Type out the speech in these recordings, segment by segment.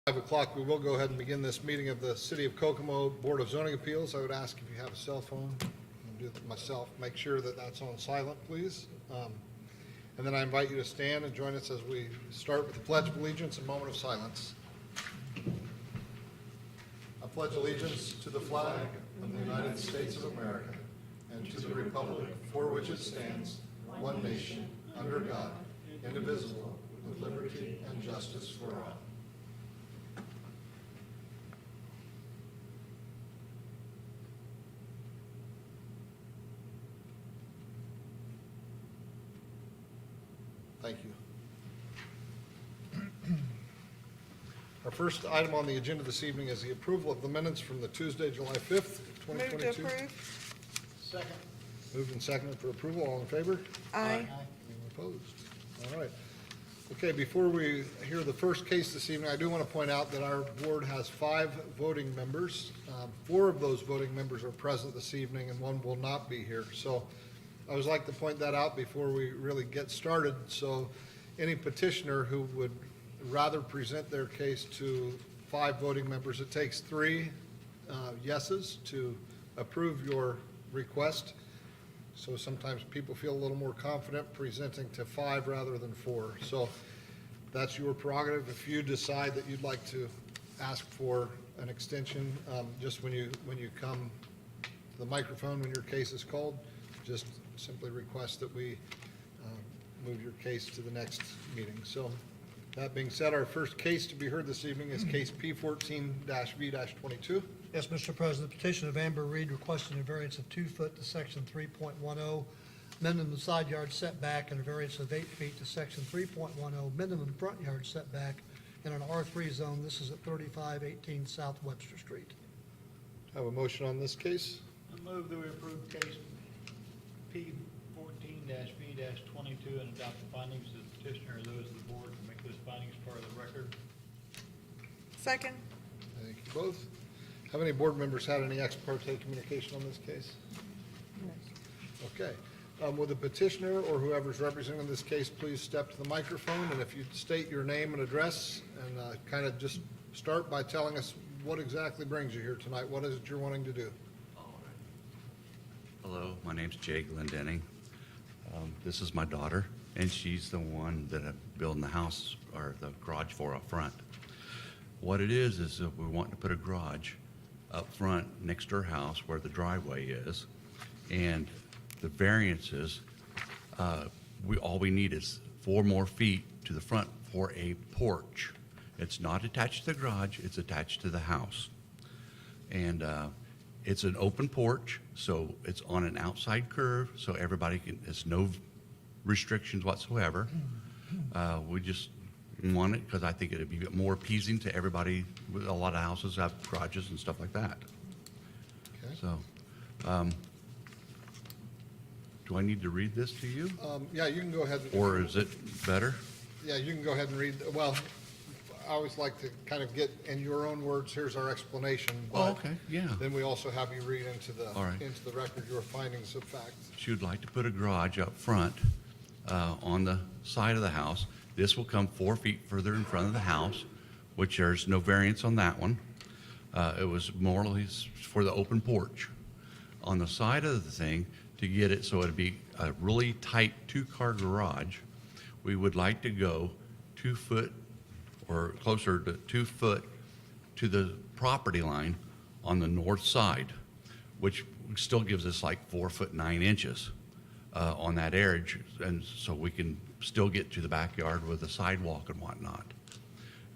5 o'clock, we will go ahead and begin this meeting of the City of Kokomo Board of Zoning Appeals. I would ask if you have a cell phone, I'll do it myself, make sure that that's on silent, please. And then I invite you to stand and join us as we start with the Pledge of Allegiance, a moment of silence. I pledge allegiance to the flag of the United States of America and to the republic for which it stands, one nation, under God, indivisible, with liberty and justice for all. Thank you. Our first item on the agenda this evening is the approval of the minutes from the Tuesday, July 5th, Move to 2022. approve. Second. Moved and seconded for approval. All in favor? Aye. Anyone opposed? All right. Okay, before we hear the first case this evening, I do want to point out that our board has 5 voting members. 4 of those voting members are present this evening and 1 will not be here. So I always like to point that out before we really get started. So any petitioner who would rather present their case to 5 voting members, it takes 3 yeses to approve your request. So sometimes people feel a little more confident presenting to 5 rather than 4. So that's your prerogative. If you decide that you'd like to ask for an extension, just when you come to the microphone when your case is called, just simply request that we move your case to the next meeting. So that being said, our first case to be heard this evening is case P14-V-22. Yes, Mr. President, petition of Amber Reed requesting a variance of 2 foot to section 3.10, minimum side yard setback, and a variance of 8 feet to section 3.10, minimum front yard setback in an R3 zone. This is at 3518 South Webster Street. Have a motion on this case? I move that we approve case P14-V-22 and adopt the findings of the petitioner or those of the board to make those findings part of the record. Second. Thank you both. Have any board members had any ex parte communication on this case? Okay. Will the petitioner or whoever's representing this case please step to the microphone, and if you'd state your name and address and kind of just start by telling us what exactly brings you here tonight. What is it you're wanting to do? Hello, my name's Jay Glendenning. This is my daughter, and she's the one that I'm building the house or the garage for up front. What it is that we want to put a garage up front next to her house where the driveway is, and the variances, all we need is 4 more feet to the front for a porch. It's not attached to the garage, it's attached to the house. And it's an open porch, so it's on an outside curve, so everybody can, there's no restrictions whatsoever. We just want it because I think it'd be more appeasing to everybody. A lot of houses have garages and stuff like that. Okay. So, do I need to read this to you? Yeah, you can go ahead. Or is it better? Yeah, you can go ahead and read. Well, I always like to kind of get in your own words, here's our explanation. Oh, but okay, yeah. Then we also have you read into All right. the record your findings of fact. She would like to put a garage up front on the side of the house. This will come 4 feet further in front of the house, which there's no variance on that one. It was more or less for the open porch. On the side of the thing, to get it so it'd be a really tight 2-car garage, we would like to go 2 foot or closer to 2 foot to the property line on the north side, which still gives us like 4 foot 9 inches on that edge, and so we can still get to the backyard with a sidewalk and whatnot.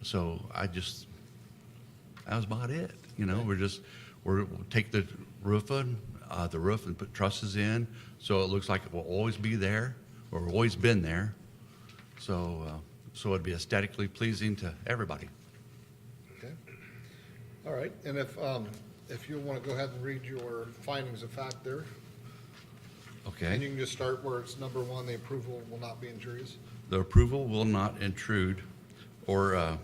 So that was about it. You know, we'll take the roof and put trusses in, so it looks like it will always be there or always been there. So it'd be aesthetically pleasing to everybody. Okay. All right, and if you want to go ahead and read your findings of fact there. Okay. And you can just start where it's number 1, the approval will not be injurious. The approval will not intrude or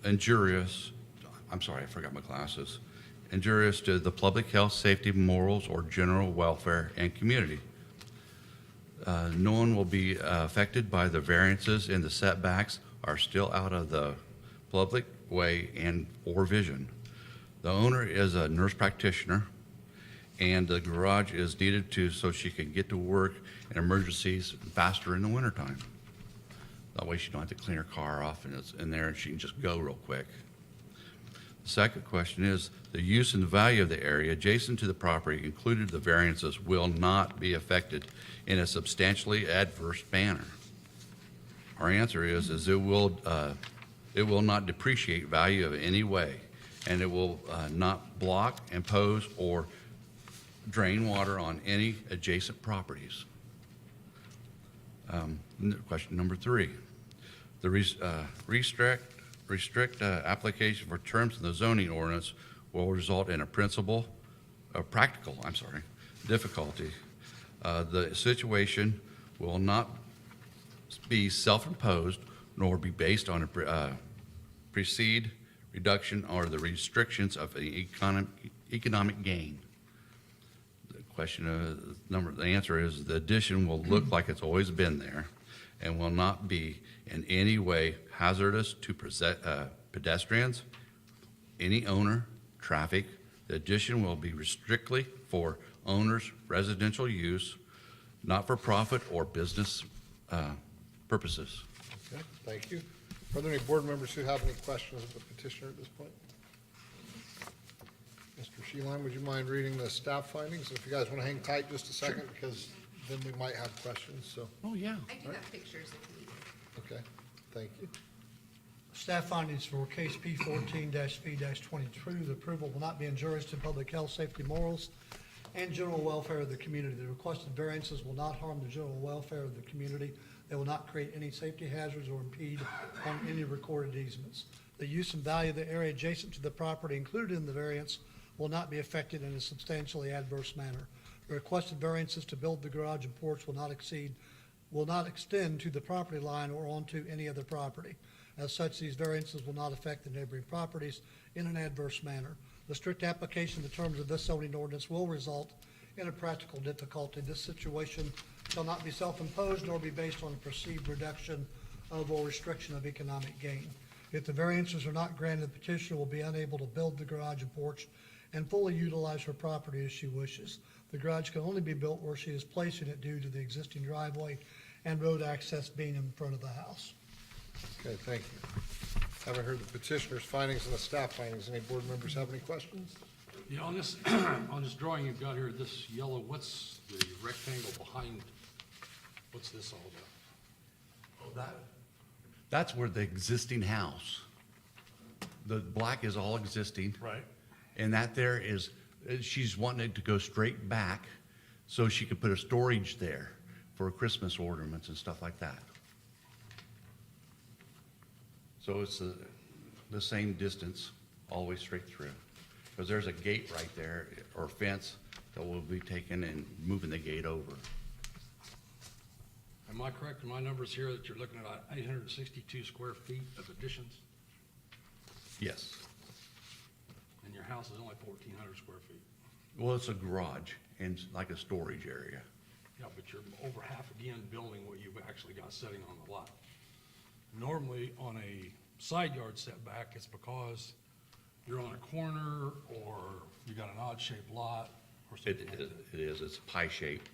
injurious, I'm sorry, I forgot my glasses, injurious to the public health, safety, morals, or general welfare and community. No one will be affected by the variances, and the setbacks are still out of the public way and or vision. The owner is a nurse practitioner, and the garage is needed so she can get to work in emergencies faster in the wintertime. That way she don't have to clean her car off and it's in there and she can just go real quick. The second question is, the use and the value of the area adjacent to the property included the variances will not be affected in a substantially adverse manner. Our answer is it will not depreciate value of any way, and it will not block, impose, or drain water on any adjacent properties. Question number 3. The restrict application for terms in the zoning ordinance will result in a practical difficulty. The situation will not be self-imposed nor be based on a precede reduction or the restrictions of economic gain. The answer is the addition will look like it's always been there and will not be in any way hazardous to pedestrians, any owner, traffic. The addition will be strictly for owners' residential use, not for profit or business purposes. Okay, thank you. Are there any board members who have any questions of the petitioner at this point? Mr. Sheehan, would you mind reading the staff findings? If you guys want to hang tight just a second, because then we might have questions, so, Oh, yeah. I do have pictures if you need them. okay, thank you. Staff findings for case P 14-V-22, the approval will not be injurious to public health, safety, morals, and general welfare of the community. The requested variances will not harm the general welfare of the community. They will not create any safety hazards or impede on any recorded easements. The use and value of the area adjacent to the property included in the variance will not be affected in a substantially adverse manner. The requested variances to build the garage and porch will not extend to the property line or onto any other property. As such, these variances will not affect the neighboring properties in an adverse manner. The strict application of the terms of this zoning ordinance will result in a practical difficulty. This situation shall not be self-imposed nor be based on a perceived reduction of or restriction of economic gain. If the variances are not granted, the petitioner will be unable to build the garage and porch and fully utilize her property as she wishes. The garage can only be built where she is placing it due to the existing driveway and road access being in front of the house. Okay, thank you. Having heard the petitioner's findings and the staff findings, any board members have any questions? Yeah, on this, on this drawing you've got here, this yellow, what's the rectangle behind, what's this all about? That's where the existing house. The black is all existing. Right. And that there is, she's wanting it to go straight back so she could put a storage there for Christmas ornaments and stuff like that. So it's the same distance all the way straight through. Because there's a gate right there, or fence, that will be taken and moving the gate over. Am I correct in my numbers here that you're looking at 862 square feet of additions? Yes. And your house is only 1,400 square feet? Well, it's a garage and like a storage area. Yeah, but you're over half again building what you've actually got sitting on the lot. Normally, on a side yard setback, it's because you're on a corner or you got an odd-shaped lot or something like that. It is, it's pie shaped.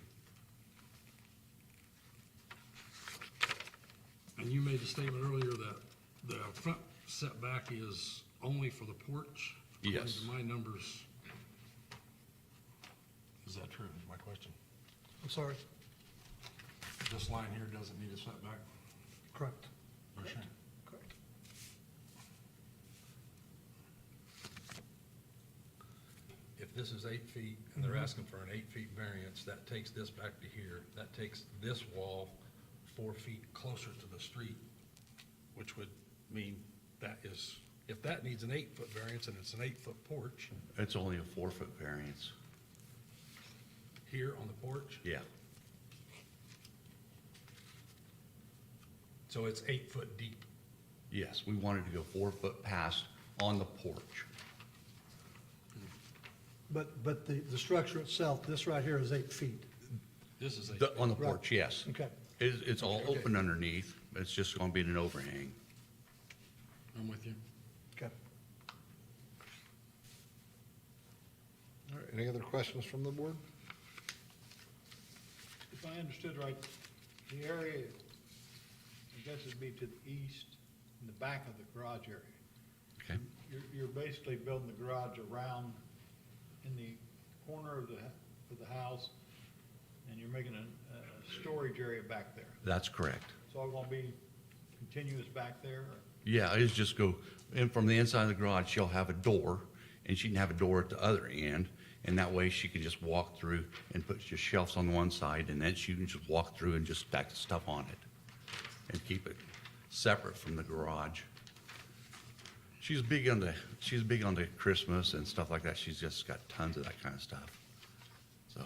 And you made the statement earlier that the front setback is only for the porch? Yes. According to my numbers. Is that true, is my question? I'm sorry, This line here doesn't need a setback? correct, For sure. correct. If this is 8 feet and they're asking for an 8 feet variance, that takes this back to here. That takes this wall 4 feet closer to the street, which would mean that is, if that needs an 8-foot variance and it's an 8-foot porch It's only a 4-foot variance. here on the porch, Yeah. so it's 8 foot deep. Yes, we wanted to go 4 foot past on the porch. But the structure itself, this right here is 8 feet. This is 8 The- on the Right. porch, yes. Okay. It's all open underneath, but it's just gonna be an overhang. I'm with you. Okay. All right, any other questions from the board? If I understood right, the area, I guess it'd be to the east, in the back of the garage area. Okay? You're basically building the garage around in the corner of the house, and you're making a storage area back there. That's correct. It's all gonna be continuous back there? or- Yeah, it's just go in from the inside of the garage, she'll have a door, and she can have a door at the other end, and that way she can just walk through and put just shelves on one side, and then she can just walk through and just stack the stuff on it and keep it separate from the garage. She's big on the Christmas and stuff like that. She's just got tons of that kind of stuff. So,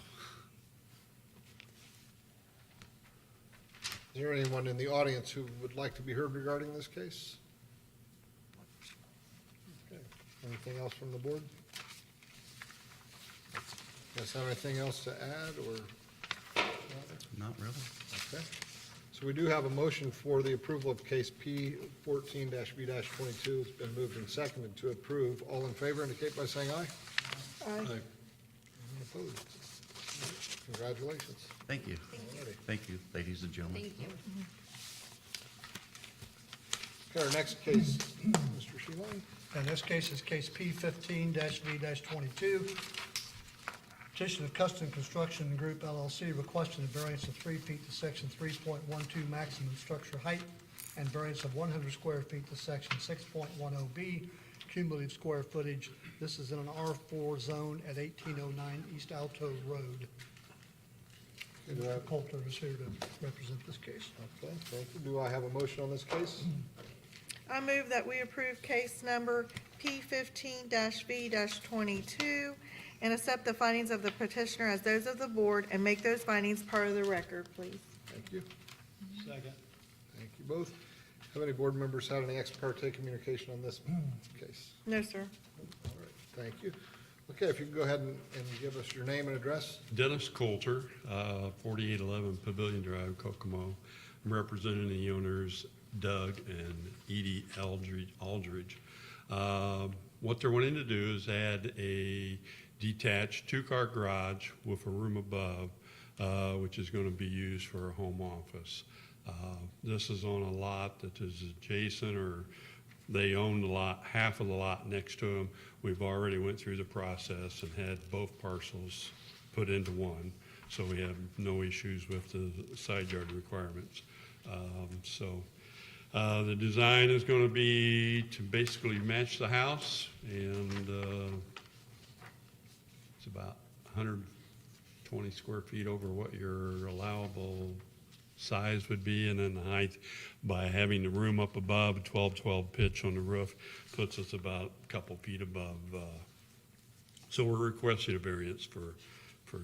Is there anyone in the audience who would like to be heard regarding this case? Okay. Anything else from the board? Guys have anything else to add, or? not really. Okay. So we do have a motion for the approval of case P 14-B-22. It's been moved and seconded to approve. All in favor indicate by saying aye. Aye. Anyone opposed? Congratulations. Thank you. Alrighty. Thank you, ladies and gentlemen. Thank you. Okay, our next case, Mr. Sheehan. And this case is case P 15-V-22. Petition of Custom Construction Group LLC requesting a variance of 3 feet to section 3.12 maximum structure height and variance of 100 square feet to section 6.10B cumulative square footage. This is in an R4 zone at 1809 East Alto Road. Okay, do I have- Mr. Coulter is here to represent this case. Okay, thank you. Do I have a motion on this case? I move that we approve case number P15-V-22 and accept the findings of the petitioner as those of the board and make those findings part of the record, please. Thank you. Second. Thank you both. Have any board members had any ex parte communication on this case? No, sir. All right, thank you. Okay, if you can go ahead and give us your name and address. Dennis Coulter, 4811 Pavilion Drive, Kokomo. I'm representing the owners Doug and Edie Aldridge. What they're wanting to do is add a detached two-car garage with a room above, which is going to be used for a home office. This is on a lot that is adjacent, or they own the lot, half of the lot next to them. We've already went through the process and had both parcels put into one, so we have no issues with the side yard requirements. The design is going to be to basically match the house, and it's about 120 square feet over what your allowable size would be, and then the height, by having the room up above, 12-12 pitch on the roof, puts us about a couple feet above. So we're requesting a variance for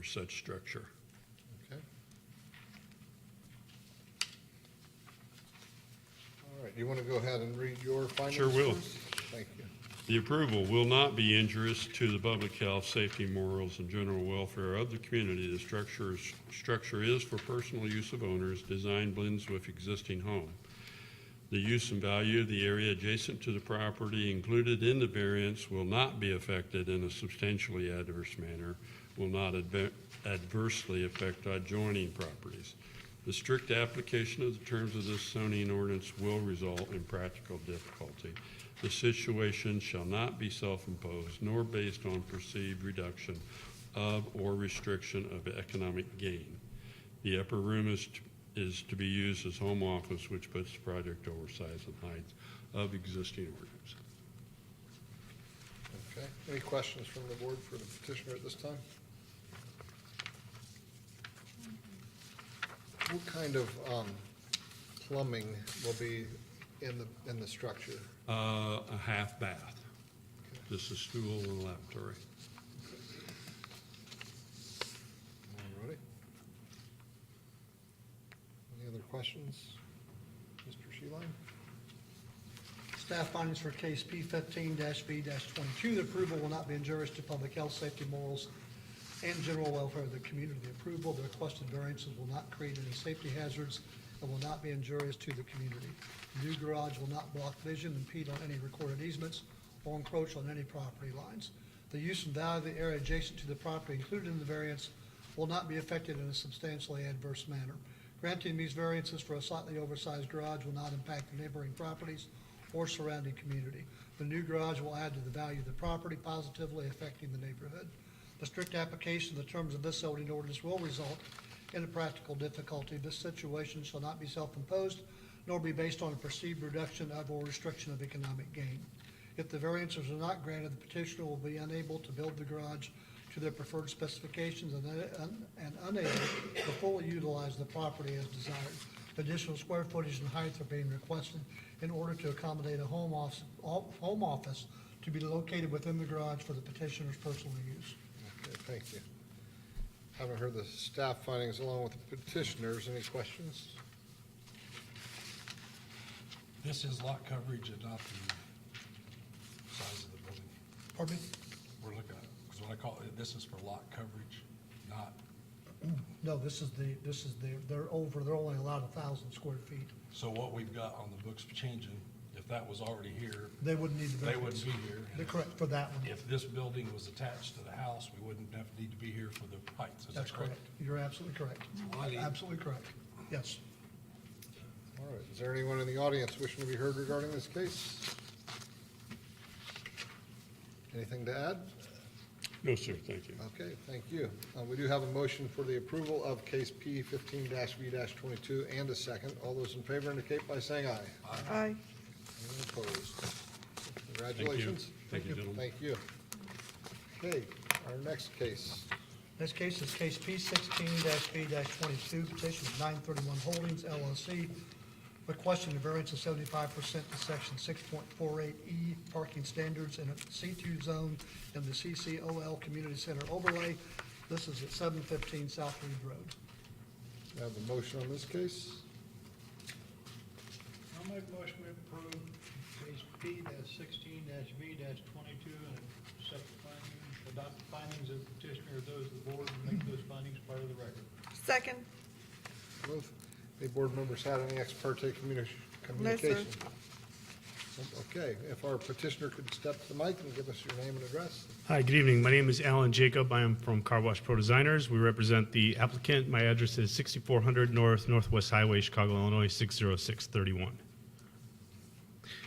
such structure. Okay. All right, you want to go ahead and read your findings? Sure will. first? Thank you. The approval will not be injurious to the public health, safety, morals, and general welfare of the community. The structure is for personal use of owners. Design blends with existing home. The use and value of the area adjacent to the property included in the variance will not be affected in a substantially adverse manner, will not adversely affect adjoining properties. The strict application of the terms of this zoning ordinance will result in practical difficulty. The situation shall not be self-imposed nor based on perceived reduction of or restriction of economic gain. The upper room is to be used as home office, which puts the project over size and height of existing ordinance. Okay, any questions from the board for the petitioner at this time? What kind of plumbing will be in the structure? A half bath. Just a stool and lavatory. All righty. Any other questions? Mr. Sheeline? Staff findings for case P 15-V-22. The approval will not be injurious to public health, safety, morals, and general welfare of the community. The approval of the requested variances will not create any safety hazards and will not be injurious to the community. The new garage will not block vision, impede on any recorded easements, or encroach on any property lines. The use and value of the area adjacent to the property included in the variance will not be affected in a substantially adverse manner. Granting these variances for a slightly oversized garage will not impact the neighboring properties or surrounding community. The new garage will add to the value of the property, positively affecting the neighborhood. The strict application of the terms of this zoning ordinance will result in a practical difficulty. This situation shall not be self-imposed, nor be based on a perceived reduction of or restriction of economic gain. If the variances are not granted, the petitioner will be unable to build the garage to their preferred specifications and unable to fully utilize the property as desired. Additional square footage and height are being requested in order to accommodate a home office to be located within the garage for the petitioner's personal use. Okay, thank you. Haven't heard the staff findings along with the petitioners. Any questions? This is lot coverage and not the size of the building. Pardon me? We're looking at, because what I call it, this is for lot coverage, not, No, they're only allowed 1,000 square feet. so what we've got on the books changing, if that was already here, They wouldn't need the they variance. wouldn't be here. They're correct for that one. If this building was attached to the house, we wouldn't need to be here for the heights, is that That's correct. You're absolutely correct. Absolutely correct. Yes. All right, is there anyone in the audience wishing to be heard regarding this case? Anything to add? No, sir, thank you. Okay, thank you. We do have a motion for the approval of case P 15-V-22 and a second. All those in favor indicate by saying aye. Aye. Anyone opposed? Congratulations. Thank you, gentlemen. Thank you. Okay, our next case. This case is case P 16-V-22, petition of 931 Holdings LLC, requesting a variance of 75% to section 6.48E parking standards in a C2 zone in the CCOL Community Center overlay. This is at 715 South Reed Road. We have a motion on this case. I'll make a motion to approve case P -16-V-22 and accept the findings, adopt the findings of the petitioner or those of the board and make those findings part of the record. Second. Both. Any board members had any ex parte communication? Okay, if our petitioner could step to the mic and give us your name and address. Hi, good evening. My name is Alan Jacob. I am from Car Wash Pro Designers. We represent the applicant. My address is 6400 Northwest Highway, Chicago, Illinois, 60631.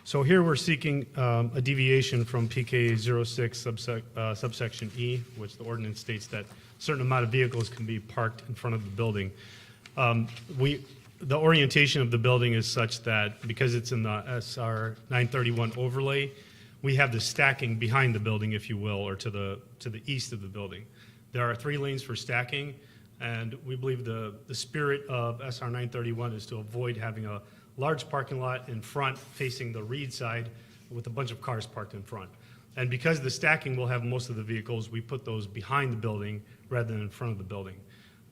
So here we're seeking a deviation from PK 06 subsection E, which the ordinance states that a certain amount of vehicles can be parked in front of the building. The orientation of the building is such that because it's in the SR 931 overlay, we have the stacking behind the building, if you will, or to the east of the building. There are 3 lanes for stacking, and we believe the spirit of SR 931 is to avoid having a large parking lot in front facing the Reed side with a bunch of cars parked in front. And because the stacking will have most of the vehicles, we put those behind the building rather than in front of the building.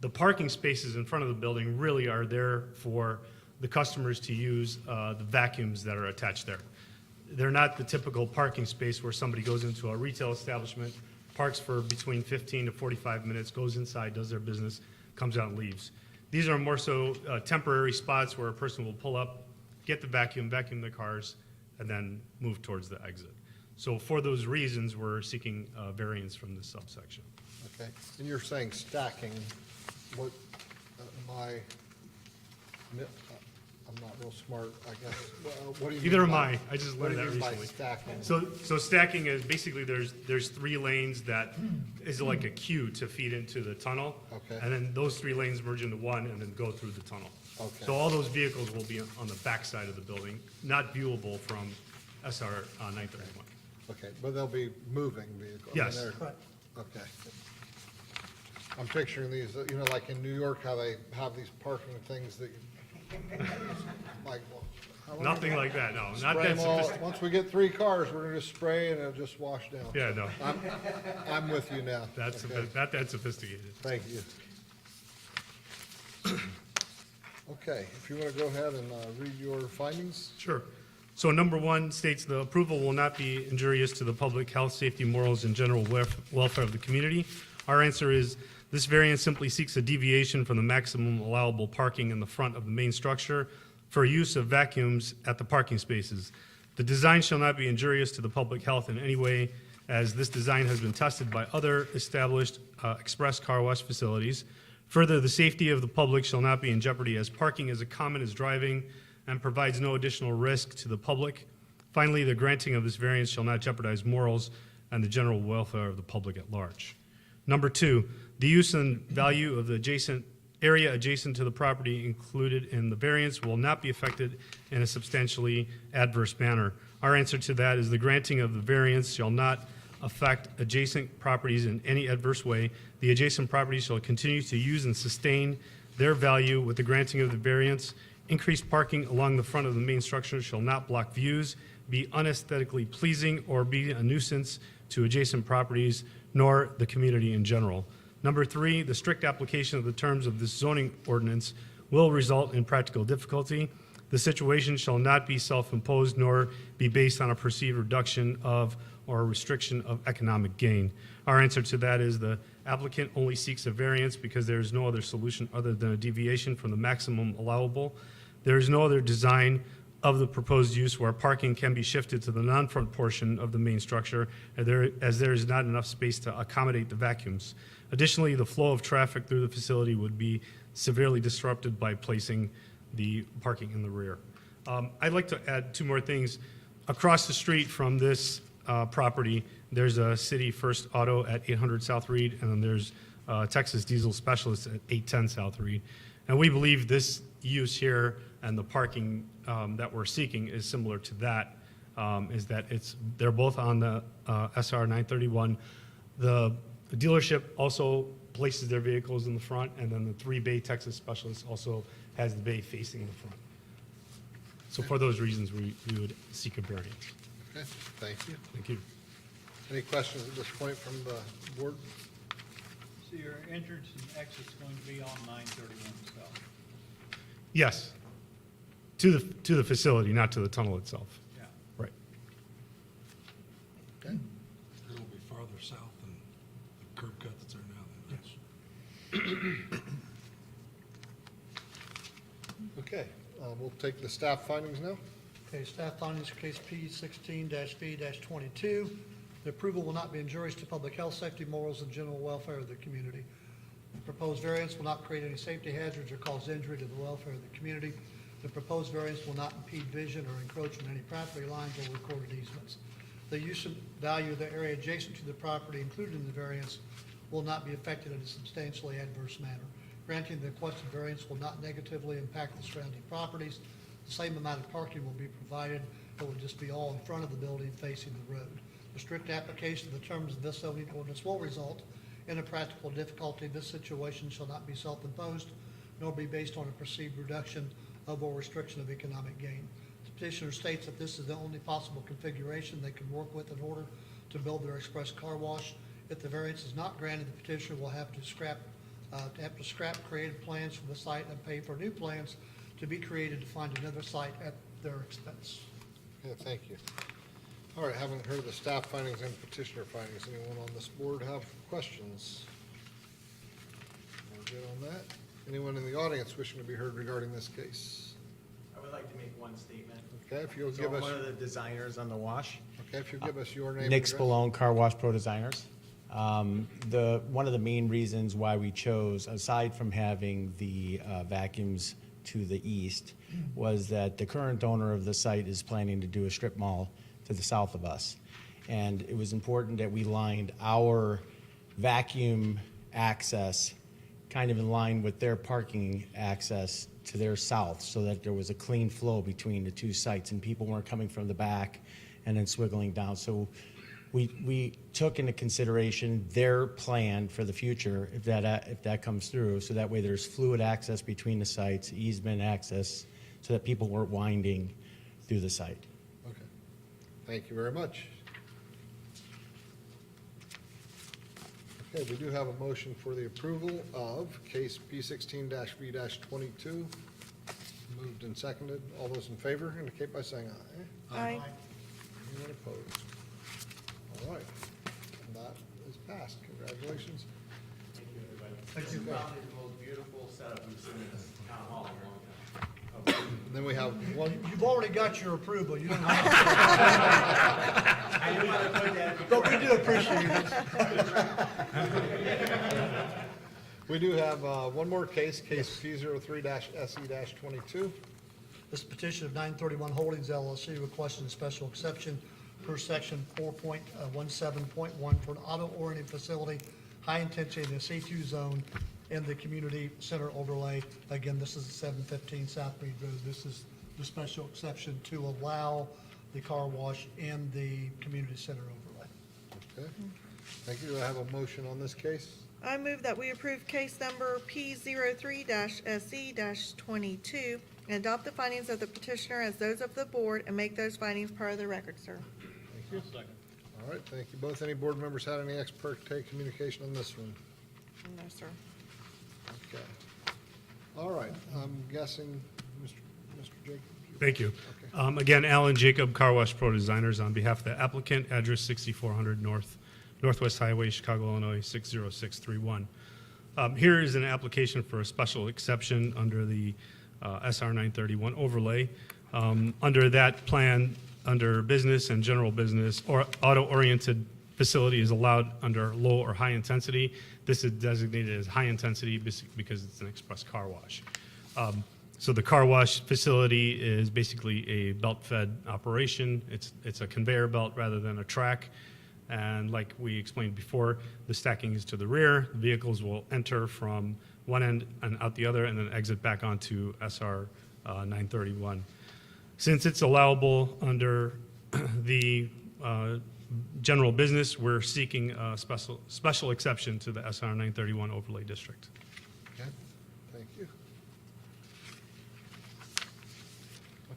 The parking spaces in front of the building really are there for the customers to use the vacuums that are attached there. They're not the typical parking space where somebody goes into a retail establishment, parks for between 15 to 45 minutes, goes inside, does their business, comes out and leaves. These are more so temporary spots where a person will pull up, get the vacuum their cars, and then move towards the exit. So for those reasons, we're seeking variance from this subsection. Okay, and you're saying stacking, what, I'm not real smart, I guess. What do you mean? Neither am by- I just what do learned you that mean by recently. stacking? So stacking is basically there's 3 lanes that is like a queue to feed into the tunnel. Okay. And then those 3 lanes merge into one and then go through the tunnel. Okay. So all those vehicles will be on the back side of the building, not viewable from SR 931. Okay, but they'll be moving vehicles. Yes. Correct. Okay. I'm picturing these, like in New York, how they have these parking things that, like, well, how long- Nothing like that, no. Not Spray that 'em all. sophisticated. Once we get 3 cars, we're gonna just spray and it'll just wash down. Yeah, no, I'm with you now. that's Okay. not that sophisticated. Thank you. Okay, if you want to go ahead and read your findings. Sure. So number 1 states the approval will not be injurious to the public health, safety, morals, and general welfare of the community. Our answer is This variance simply seeks a deviation from the maximum allowable parking in the front of the main structure for use of vacuums at the parking spaces. The design shall not be injurious to the public health in any way, as this design has been tested by other established express car wash facilities. Further, the safety of the public shall not be in jeopardy, as parking is as common as driving and provides no additional risk to the public. Finally, the granting of this variance shall not jeopardize morals and the general welfare of the public at large. Number 2, the use and value of the adjacent area adjacent to the property included in the variance will not be affected in a substantially adverse manner. Our answer to that is the granting of the variance shall not affect adjacent properties in any adverse way. The adjacent properties shall continue to use and sustain their value with the granting of the variance. Increased parking along the front of the main structure shall not block views, be unesthetically pleasing, or be a nuisance to adjacent properties, nor the community in general. Number 3, the strict application of the terms of this zoning ordinance will result in practical difficulty. The situation shall not be self-imposed nor be based on a perceived reduction of or restriction of economic gain. Our answer to that is the applicant only seeks a variance because there is no other solution other than a deviation from the maximum allowable. There is no other design of the proposed use where parking can be shifted to the non-front portion of the main structure, as there is not enough space to accommodate the vacuums. Additionally, the flow of traffic through the facility would be severely disrupted by placing the parking in the rear. I'd like to add 2 more things. Across the street from this property, there's a City First Auto at 800 South Reed, and then there's Texas Diesel Specialist at 810 South Reed. And we believe this use here and the parking that we're seeking is similar to that, is that they're both on the SR 931. The dealership also places their vehicles in the front, and then the 3-bay Texas Specialist also has the bay facing the front. So for those reasons, we would seek a variance. Okay, thank you. Thank you. Any questions at this point from the board? So your entrance and exit's going to be on 931 south? Yes, to the facility, not to the tunnel itself. Yeah. Right. Okay. It'll be farther south than the curb cut that's there now, then, yes. Okay, we'll take the staff findings now. Okay, staff findings for case P 16-V-22. The approval will not be injurious to public health, safety, morals, and general welfare of the community. The proposed variance will not create any safety hazards or cause injury to the welfare of the community. The proposed variance will not impede vision or encroach on any property lines or recorded easements. The use and value of the area adjacent to the property included in the variance will not be affected in a substantially adverse manner. Granting the requested variance will not negatively impact the surrounding properties. The same amount of parking will be provided. It will just be all in front of the building facing the road. The strict application of the terms of this zoning ordinance will result in a practical difficulty. This situation shall not be self-imposed, nor be based on a perceived reduction of or restriction of economic gain. The petitioner states that this is the only possible configuration they can work with in order to build their express car wash. If the variance is not granted, the petitioner will have to scrap creative plans for the site and pay for new plans to be created to find another site at their expense. Yeah, thank you. All right, haven't heard the staff findings and petitioner findings. Anyone on this board have questions? We're good on that. Anyone in the audience wishing to be heard regarding this case? I would like to make one statement. Okay, if you'll So give I'm us, one of the designers on the wash. okay, if you'll give us your name. and Nick address. Spallone, Car Wash Pro Designers. One of the main reasons why we chose, aside from having the vacuums to the east, was that the current owner of the site is planning to do a strip mall to the south of us. And it was important that we lined our vacuum access kind of in line with their parking access to their south, so that there was a clean flow between the 2 sites and people weren't coming from the back and then swiggling down. So we took into consideration their plan for the future, if that comes through, so that way there's fluid access between the sites, easement access, so that people weren't winding through the site. Okay, thank you very much. Okay, we do have a motion for the approval of case P 16-V-22. Moved and seconded. All those in favor indicate by saying aye. Aye. Anyone opposed? All right, and that is passed. Congratulations. Thank you. Probably the most beautiful setup we've seen in this town hall in a long time. And then we have one, You've already got your approval, you don't have to. I didn't want to put that. But we do appreciate it. we do have one more case, case P03-SE-22. This petition of 931 Holdings LLC requesting a special exception per section 4.17.1 for an auto-oriented facility, high intensity in the C2 zone in the community center overlay. Again, this is 715 South Mead Road. This is the special exception to allow the car wash in the community center overlay. Okay, thank you. Do I have a motion on this case? I move that we approve case number P03-SE-22 and adopt the findings of the petitioner as those of the board and make those findings part of the record, sir. Thank you. All right, thank you both. Any board members had any ex parte communication on this one? No, sir. Okay. All right, I'm guessing, Mr. Jacob? Thank you. Okay. Again, Alan Jacob, Car Wash Pro Designers, on behalf of the applicant, address 6400 Northwest Highway, Chicago, Illinois, 60631. Here is an application for a special exception under the SR 931 overlay. Under that plan, under business and general business, or auto-oriented facility is allowed under low or high intensity. This is designated as high intensity because it's an express car wash. So the car wash facility is basically a belt-fed operation. It's a conveyor belt rather than a track. And like we explained before, the stacking is to the rear. The vehicles will enter from one end and out the other and then exit back onto SR 931. Since it's allowable under the general business, we're seeking a special exception to the SR 931 overlay district. Okay, thank you.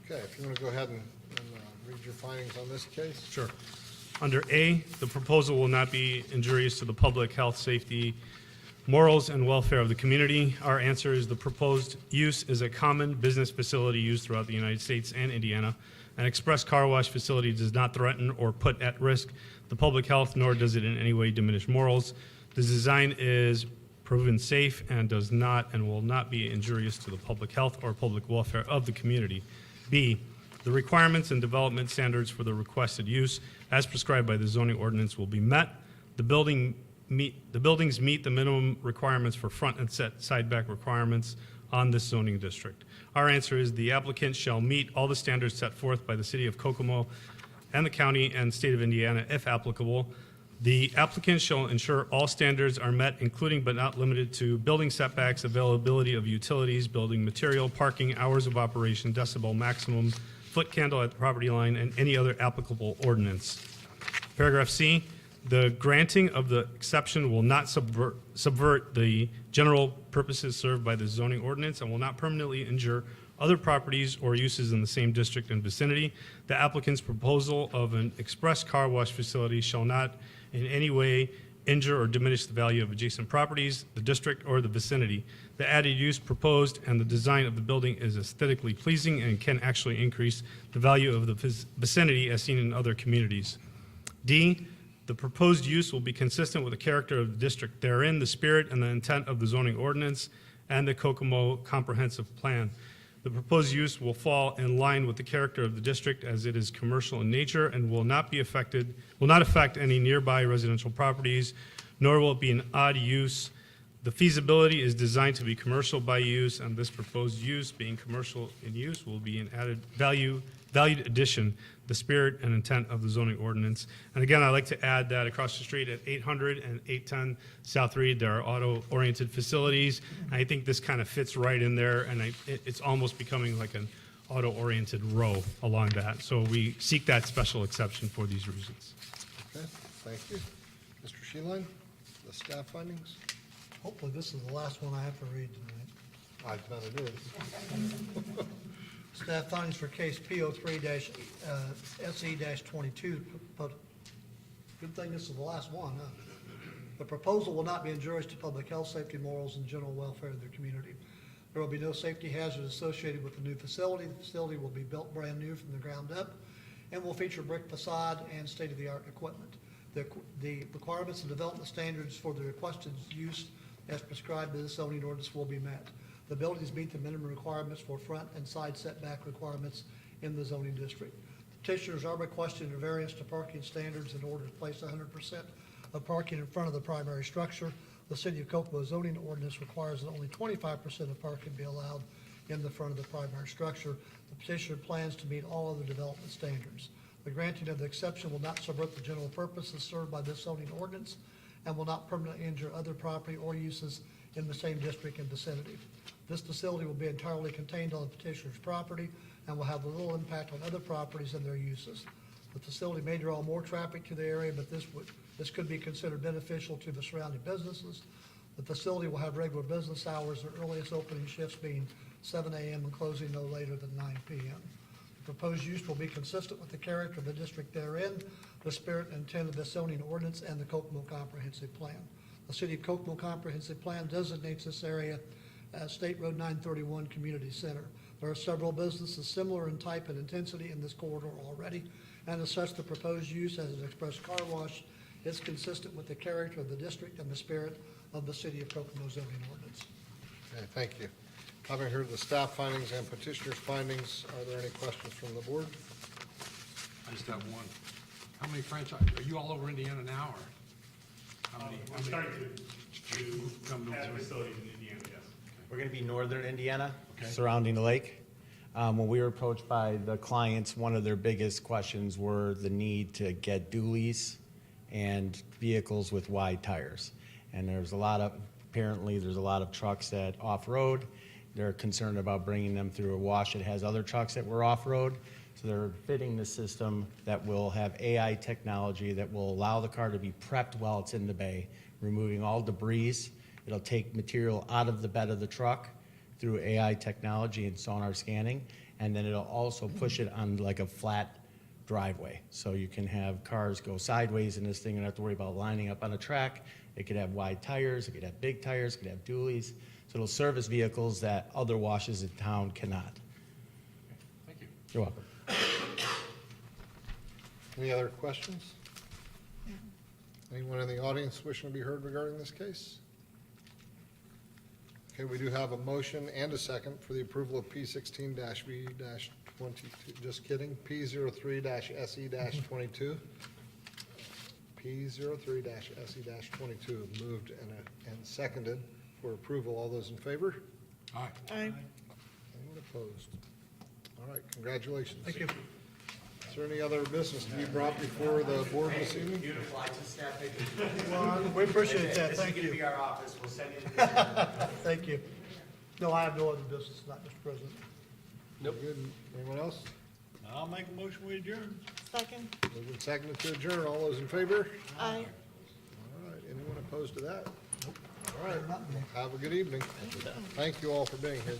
Okay, if you want to go ahead and read your findings on this case? Sure. Under A, the proposal will not be injurious to the public health, safety, morals, and welfare of the community. Our answer is the proposed use is a common business facility used throughout the United States and Indiana. An express car wash facility does not threaten or put at risk the public health, nor does it in any way diminish morals. The design is proven safe and does not and will not be injurious to the public health or public welfare of the community. B, the requirements and development standards for the requested use as prescribed by the zoning ordinance will be met. The buildings meet the minimum requirements for front and side back requirements on this zoning district. Our answer is the applicant shall meet all the standards set forth by the city of Kokomo and the county and state of Indiana if applicable. The applicant shall ensure all standards are met, including but not limited to building setbacks, availability of utilities, building material, parking, hours of operation, decibel maximum, foot candle at the property line, and any other applicable ordinance. Paragraph C, the granting of the exception will not subvert the general purposes served by the zoning ordinance and will not permanently injure other properties or uses in the same district and vicinity. The applicant's proposal of an express car wash facility shall not in any way injure or diminish the value of adjacent properties, the district, or the vicinity. The added use proposed and the design of the building is aesthetically pleasing and can actually increase the value of the vicinity as seen in other communities. D, the proposed use will be consistent with the character of the district therein, the spirit and the intent of the zoning ordinance, and the Kokomo Comprehensive Plan. The proposed use will fall in line with the character of the district as it is commercial in nature and will not affect any nearby residential properties, nor will it be an odd use. The feasibility is designed to be commercial by use, and this proposed use, being commercial in use, will be an added valued addition, the spirit and intent of the zoning ordinance. And again, I'd like to add that across the street at 800 and 810 South Reed, there are auto-oriented facilities. And I think this kind of fits right in there, and it's almost becoming like an auto-oriented row along that. So we seek that special exception for these reasons. Okay, thank you. Mr. Sheeline, the staff findings? Hopefully, this is the last one I have to read tonight. I bet it is. Staff findings for case P03-SE-22. But good thing this is the last one, huh? The proposal will not be injurious to public health, safety, morals, and general welfare of the community. There will be no safety hazards associated with the new facility. The facility will be built brand new from the ground up and will feature brick facade and state-of-the-art equipment. The requirements and development standards for the requested use as prescribed by the zoning ordinance will be met. The buildings meet the minimum requirements for front and side setback requirements in the zoning district. Petitioners are requesting a variance to parking standards in order to place 100% of parking in front of the primary structure. The City of Kokomo zoning ordinance requires that only 25% of parking be allowed in the front of the primary structure. The petitioner plans to meet all other development standards. The granting of the exception will not subvert the general purposes served by this zoning ordinance and will not permanently injure other property or uses in the same district and vicinity. This facility will be entirely contained on the petitioner's property and will have little impact on other properties and their uses. The facility may draw more traffic to the area, but this could be considered beneficial to the surrounding businesses. The facility will have regular business hours, the earliest opening shifts being 7 a.m. and closing no later than 9 p.m. The proposed use will be consistent with the character of the district therein, the spirit and intent of the zoning ordinance, and the Kokomo Comprehensive Plan. The City of Kokomo Comprehensive Plan designates this area as State Road 931 Community Center. There are several businesses similar in type and intensity in this corridor already, and as such, the proposed use as an express car wash is consistent with the character of the district and the spirit of the City of Kokomo zoning ordinance. Okay, thank you. Having heard the staff findings and petitioner's findings, are there any questions from the board? I just have one. How many franchise, are you all over Indiana now, or? How many? We're starting to Come to add Missouri. facilities in Indiana, yes. We're going to be northern Indiana, Okay. surrounding the lake. When we were approached by the clients, one of their biggest questions were the need to get dualies and vehicles with wide tires. And apparently there's a lot of trucks that off-road. They're concerned about bringing them through a wash that has other trucks that were off-road. So they're fitting the system that will have AI technology that will allow the car to be prepped while it's in the bay, removing all debris. It'll take material out of the bed of the truck through AI technology and sonar scanning, and then it'll also push it on like a flat driveway. So you can have cars go sideways in this thing and not have to worry about lining up on a track. It could have wide tires, it could have big tires, it could have dualies. So it'll service vehicles that other washes in town cannot. Thank you. You're welcome. Any other questions? Anyone in the audience wishing to be heard regarding this case? Okay, we do have a motion and a second for the approval of P16-V-22, just kidding, P03-SE-22. P03-SE-22 moved and seconded for approval. All those in favor? All right. Aye. Anyone opposed? All right, congratulations. Thank you. Is there any other business to be brought before the board this evening? Beautiful, I just snapped it. Well, we appreciate that, thank This is going to you. be our office, we'll send you the Thank you. No, I have no other business, not Mr. President. Good. Anyone else? I'll make a motion, we adjourn. Second. Moved and seconded to adjourn. All those in favor? Aye. All right, anyone opposed to that? All right, have a good evening. Thank you all for being here.